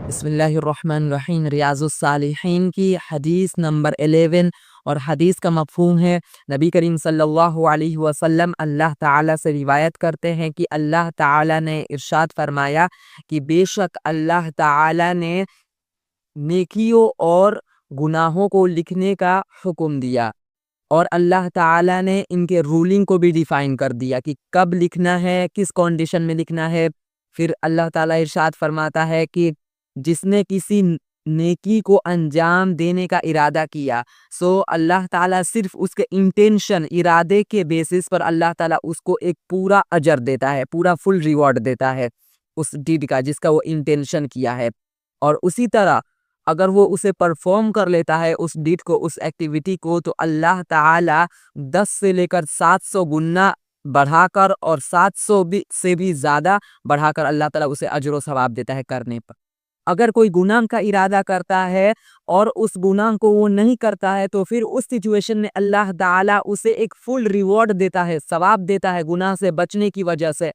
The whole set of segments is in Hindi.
बिस्मिल्लाहिर्रहमानिर्रहीम। रियाज़ुस्सालिहीन की हदीस नंबर 11 और हदीस का मफ़हूम है, नबी करीम सल्लल्लाहु अलैहि वसल्लम अल्लाह ताला से रिवायत करते हैं कि अल्लाह ताला ने इरशाद फरमाया कि बेशक अल्लाह ताला ने नेकियों और गुनाहों को लिखने का हुक्म दिया और अल्लाह ताला ने इनके रूलिंग को भी डिफ़ाइन कर दिया कि कब लिखना है, किस कंडीशन में लिखना है। फिर अल्लाह ताला इरशाद फरमाता है कि जिसने किसी नेकी को अंजाम देने का इरादा किया, सो अल्लाह ताला सिर्फ उसके इंटेंशन, इरादे के बेसिस पर अल्लाह ताला उसको एक पूरा अजर देता है, पूरा फुल रिवॉर्ड देता है उस डीड का जिसका वो इंटेंशन किया है। और उसी तरह अगर वो उसे परफॉर्म कर लेता है उस डीड को, उस एक्टिविटी को, तो अल्लाह ताला 10 से लेकर 700 गुना बढ़ाकर और 700 से भी ज़्यादा बढ़ाकर अल्लाह ताला उसे अजर व सवाब देता है करने पर। अगर कोई गुनाह का इरादा करता है और उस गुनाह को वो नहीं करता है, तो फिर उस सिचुएशन में अल्लाह ताला उसे एक फुल रिवॉर्ड देता है, सवाब देता है गुनाह से बचने की वजह से।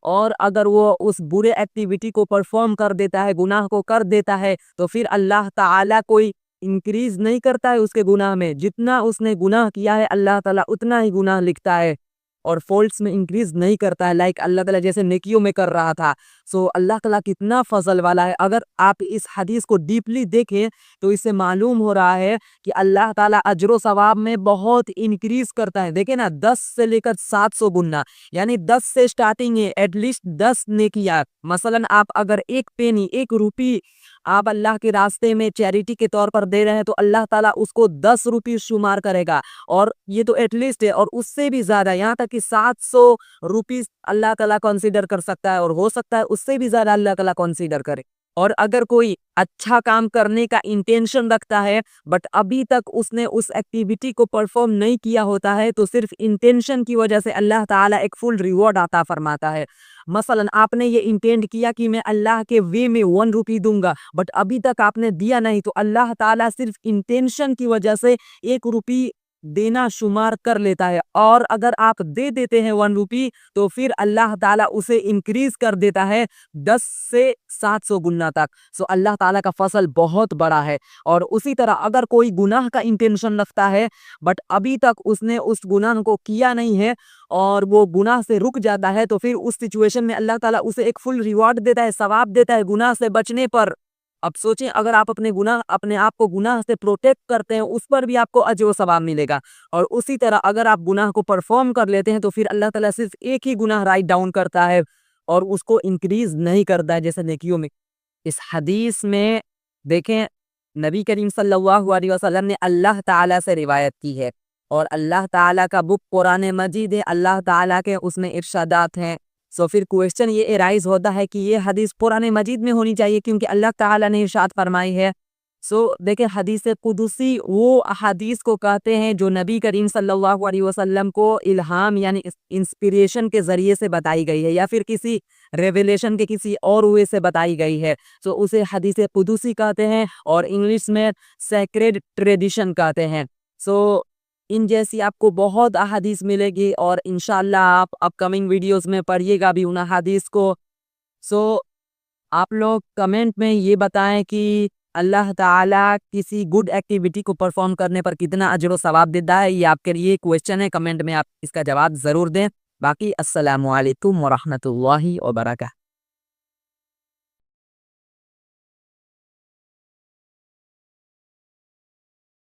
और अगर वो उस बुरे एक्टिविटी को परफॉर्म कर देता है, गुनाह को कर देता है, तो फिर अल्लाह ताला कोई इंक्रीज नहीं करता है उसके गुनाह में। जितना उसने गुनाह किया है अल्लाह ताला उतना ही गुनाह लिखता है और फॉल्ट्स में इंक्रीज नहीं करता है, लाइक अल्लाह ताला जैसे नेकियों में कर रहा था। सो अल्लाह ताला कितना फजल वाला है। अगर आप इस हदीस को डीपली देखें तो इससे मालूम हो रहा है कि अल्लाह ताला अजर सवाब में बहुत इंक्रीज करता है। देखे ना, 10 से लेकर 700 गुना, यानी 10 से स्टार्टिंग है, एटलीस्ट 10 नेकियां। मसलन आप अगर एक पेनी, एक रुपी आप अल्लाह के रास्ते में चैरिटी के तौर पर दे रहे हैं, तो अल्लाह ताला उसको 10 रुपये शुमार करेगा। और ये तो एटलीस्ट है, और उससे भी ज्यादा, यहाँ तक कि 700 रुपीस अल्लाह ताला कंसीडर कर सकता है और हो सकता है उससे भी ज्यादा अल्लाह ताला कंसीडर करे। और अगर कोई अच्छा काम करने का इंटेंशन रखता है बट अभी तक उसने उस एक्टिविटी को परफॉर्म नहीं किया होता है, तो सिर्फ इंटेंशन की वजह से अल्लाह ताला एक फुल रिवॉर्ड आता फरमाता है। मसलन आपने ये इंटेंट किया कि मैं अल्लाह के वे में 1 रुपी दूंगा, बट अभी तक आपने दिया नहीं, तो अल्लाह ताला सिर्फ इंटेंशन की वजह से 1 रुपी देना शुमार कर लेता है। और अगर आप दे देते हैं 1 रुपी, तो फिर अल्लाह ताला उसे इंक्रीज कर देता है 10 से 700 गुना तक। सो अल्लाह ताला का फसल बहुत बड़ा है। और उसी तरह अगर कोई गुनाह का इंटेंशन रखता है बट अभी तक उसने उस गुनाह को किया नहीं है और वो गुनाह से रुक जाता है, तो फिर उस सिचुएशन में अल्लाह ताला उसे एक फुल रिवॉर्ड देता है, सवाब देता है गुनाह से बचने पर। अब सोचें, अगर आप अपने आप को गुनाह से प्रोटेक्ट करते हैं, उस पर भी आपको अजर व सवाब मिलेगा। और उसी तरह अगर आप गुनाह को परफॉर्म कर लेते हैं, तो फिर अल्लाह ताला सिर्फ एक ही गुनाह राइट डाउन करता है और उसको इंक्रीज नहीं करता है जैसे नेकियों में। इस हदीस में देखें, नबी करीम सल्लल्लाहु अलैहि वसल्लम ने अल्लाह ताला से रिवायत की है और अल्लाह ताला का बुक कुरान मजीद है, अल्लाह ताला के उसमें इरशादात हैं। सो फिर क्वेश्चन ये एराइज होता है कि ये हदीस कुरान मजीद में होनी चाहिए क्योंकि अल्लाह ताला ने इरशाद फरमाई है। सो देखिए, हदीस कुदुसी वो हदीस को कहते हैं जो नबी करीम सल्लल्लाहु अलैहि वसल्लम को इल्हाम यानी इंस्पिरेशन के ज़रिए से बताई गई है या फिर किसी रेवलेशन के किसी और वे से बताई गई है। सो उसे हदीस कुदुसी कहते हैं और इंग्लिश में सैक्रेड ट्रेडिशन कहते हैं। सो इन जैसी आपको बहुत अहादीस मिलेगी और इंशाल्लाह आप अपकमिंग वीडियोस में पढ़िएगा भी उन अहादीस को। सो आप लोग कमेंट में ये बताएं कि अल्लाह ताला किसी गुड एक्टिविटी को परफॉर्म करने पर कितना अजर व सवाब देता है। ये आपके लिए क्वेश्चन है, कमेंट में आप इसका जवाब ज़रूर दें। बाकी अस्सलामु अलैकुम व रहमतुल्लाहि व बरकातहू।